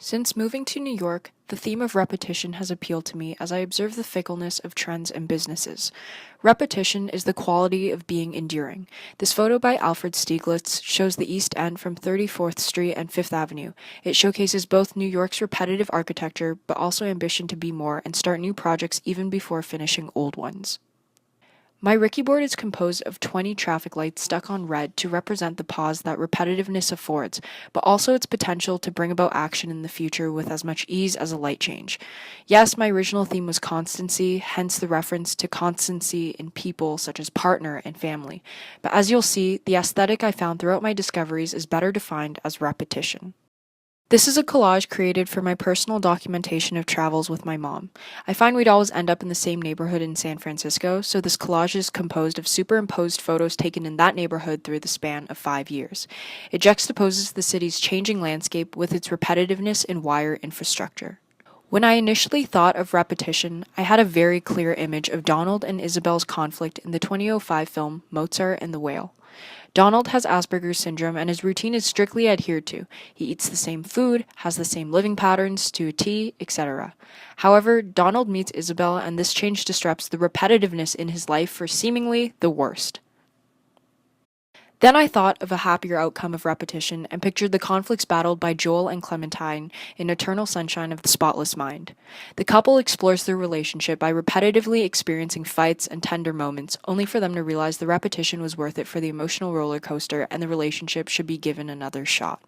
Since moving to New York, the theme of repetition has appealed to me as I observe the fickleness of trends and businesses. Repetition is the quality of being enduring. This photo by Alfred Stieglitz shows the East End from 34th Street and 5th Avenue. It showcases both New York's repetitive architecture, but also ambition to be more and start new projects even before finishing old ones. My Ricky board is composed of 20 traffic lights stuck on red to represent the pause that repetitiveness affords, but also its potential to bring about action in the future with as much ease as a light change. Yes, my original theme was constancy, hence the reference to constancy in people such as partner and family. But as you'll see, the aesthetic I found throughout my discoveries is better defined as repetition. This is a collage created for my personal documentation of travels with my mom. I find we'd always end up in the same neighborhood in San Francisco, so this collage is composed of superimposed photos taken in that neighborhood through the span of 5 years. It juxtaposes the city's changing landscape with its repetitiveness in wire infrastructure. When I initially thought of repetition, I had a very clear image of Donald and Isabel's conflict in the 2005 film Mozart and the Whale. Donald has Asperger's syndrome and his routine is strictly adhered to. He eats the same food, has the same living patterns to a T, etc. However, Donald meets Isabel and this change disrupts the repetitiveness in his life for seemingly the worst. Then I thought of a happier outcome of repetition and pictured the conflicts battled by Joel and Clementine in Eternal Sunshine of the Spotless Mind. The couple explores their relationship by repetitively experiencing fights and tender moments, only for them to realize the repetition was worth it for the emotional roller coaster and the relationship should be given another shot.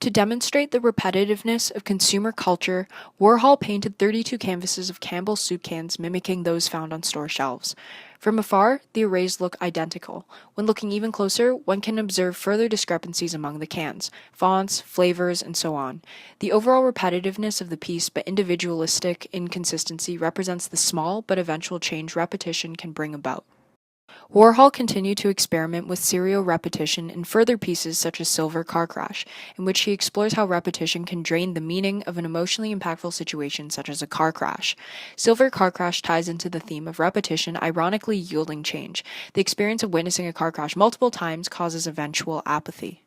To demonstrate the repetitiveness of consumer culture, Warhol painted 32 canvases of Campbell's soup cans mimicking those found on store shelves. From afar, the arrays look identical. When looking even closer, one can observe further discrepancies among the cans, fonts, flavors, and so on. The overall repetitiveness of the piece but individualistic inconsistency represents the small but eventual change repetition can bring about. Warhol continued to experiment with serial repetition in further pieces such as Silver Car Crash, in which he explores how repetition can drain the meaning of an emotionally impactful situation such as a car crash. Silver Car Crash ties into the theme of repetition ironically yielding change. The experience of witnessing a car crash multiple times causes eventual apathy.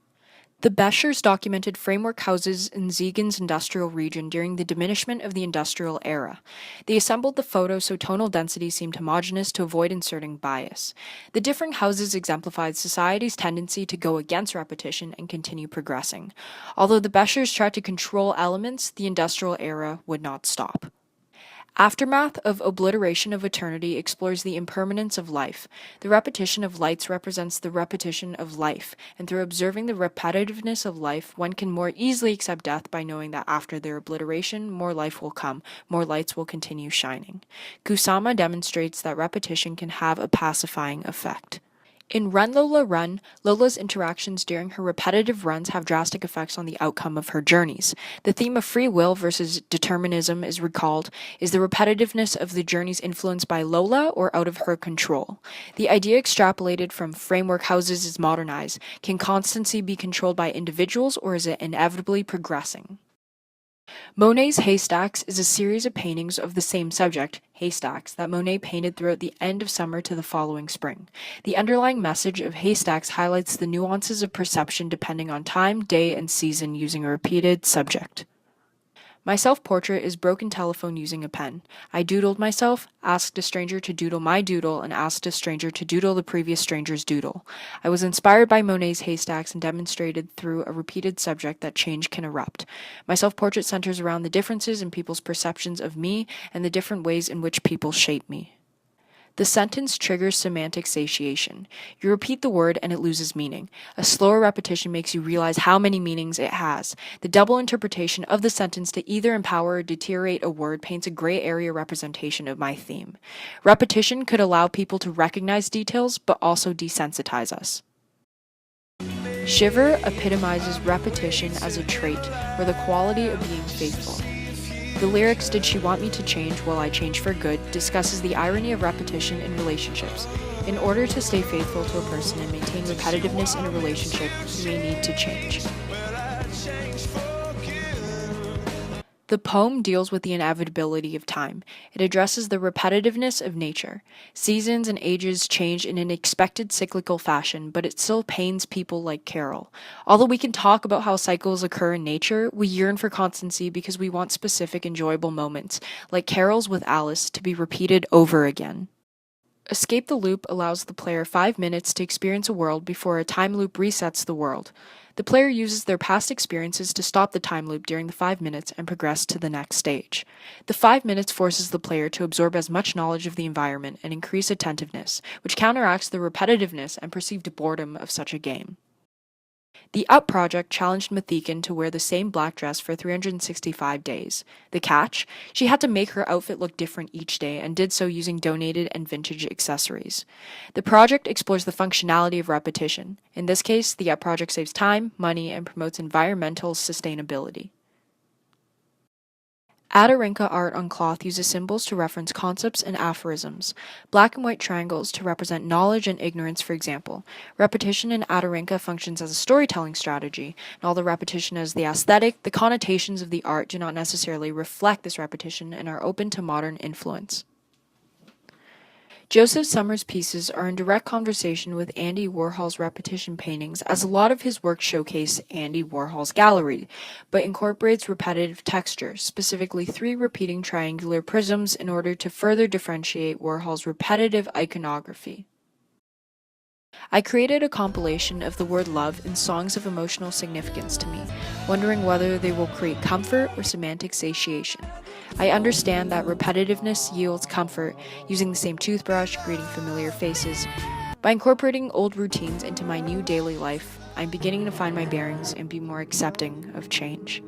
The Beschers documented framework houses in Ziegen's industrial region during the diminishment of the industrial era. They assembled the photo so tonal density seemed homogeneous to avoid inserting bias. The different houses exemplified society's tendency to go against repetition and continue progressing. Although the Beschers tried to control elements, the industrial era would not stop. Aftermath of Obliteration of Eternity explores the impermanence of life. The repetition of lights represents the repetition of life, and through observing the repetitiveness of life, one can more easily accept death by knowing that after their obliteration, more life will come, more lights will continue shining. Kusama demonstrates that repetition can have a pacifying effect. In Run Lola Run, Lola's interactions during her repetitive runs have drastic effects on the outcome of her journeys. The theme of free will versus determinism is recalled. Is the repetitiveness of the journeys influenced by Lola or out of her control? The idea extrapolated from framework houses is modernized. Can constancy be controlled by individuals or is it inevitably progressing? Monet's Haystacks is a series of paintings of the same subject, haystacks, that Monet painted throughout the end of summer to the following spring. The underlying message of haystacks highlights the nuances of perception depending on time, day, and season using a repeated subject. My self-portrait is broken telephone using a pen. I doodled myself, asked a stranger to doodle my doodle, and asked a stranger to doodle the previous stranger's doodle. I was inspired by Monet's haystacks and demonstrated through a repeated subject that change can erupt. My self-portrait centers around the differences in people's perceptions of me and the different ways in which people shape me. The sentence triggers semantic satiation. You repeat the word and it loses meaning. A slower repetition makes you realize how many meanings it has. The double interpretation of the sentence to either empower or deteriorate a word paints a gray area representation of my theme. Repetition could allow people to recognize details, but also desensitize us. Shiver epitomizes repetition as a trait, or the quality of being faithful. The lyrics, "Did she want me to change? Well, I changed for good," discusses the irony of repetition in relationships. In order to stay faithful to a person and maintain repetitiveness in a relationship, you may need to change. The poem deals with the inevitability of time. It addresses the repetitiveness of nature. Seasons and ages change in an expected cyclical fashion, but it still pains people like Carol. Although we can talk about how cycles occur in nature, we yearn for constancy because we want specific enjoyable moments, like Carol's with Alice, to be repeated over again. Escape the loop allows the player 5 minutes to experience a world before a time loop resets the world. The player uses their past experiences to stop the time loop during the 5 minutes and progress to the next stage. The 5 minutes forces the player to absorb as much knowledge of the environment and increase attentiveness, which counteracts the repetitiveness and perceived boredom of such a game. The Up project challenged Mathekin to wear the same black dress for 365 days. The catch? She had to make her outfit look different each day and did so using donated and vintage accessories. The project explores the functionality of repetition. In this case, the Up project saves time, money, and promotes environmental sustainability. Adarinka art on cloth uses symbols to reference concepts and aphorisms. Black and white triangles to represent knowledge and ignorance, for example. Repetition in Adarinka functions as a storytelling strategy, and although repetition is the aesthetic, the connotations of the art do not necessarily reflect this repetition and are open to modern influence. Joseph Summers' pieces are in direct conversation with Andy Warhol's repetition paintings, as a lot of his work showcase Andy Warhol's gallery, but incorporates repetitive texture, specifically 3 repeating triangular prisms, in order to further differentiate Warhol's repetitive iconography. I created a compilation of the word love in songs of emotional significance to me, wondering whether they will create comfort or semantic satiation. I understand that repetitiveness yields comfort, using the same toothbrush, greeting familiar faces. By incorporating old routines into my new daily life, I'm beginning to find my bearings and be more accepting of change.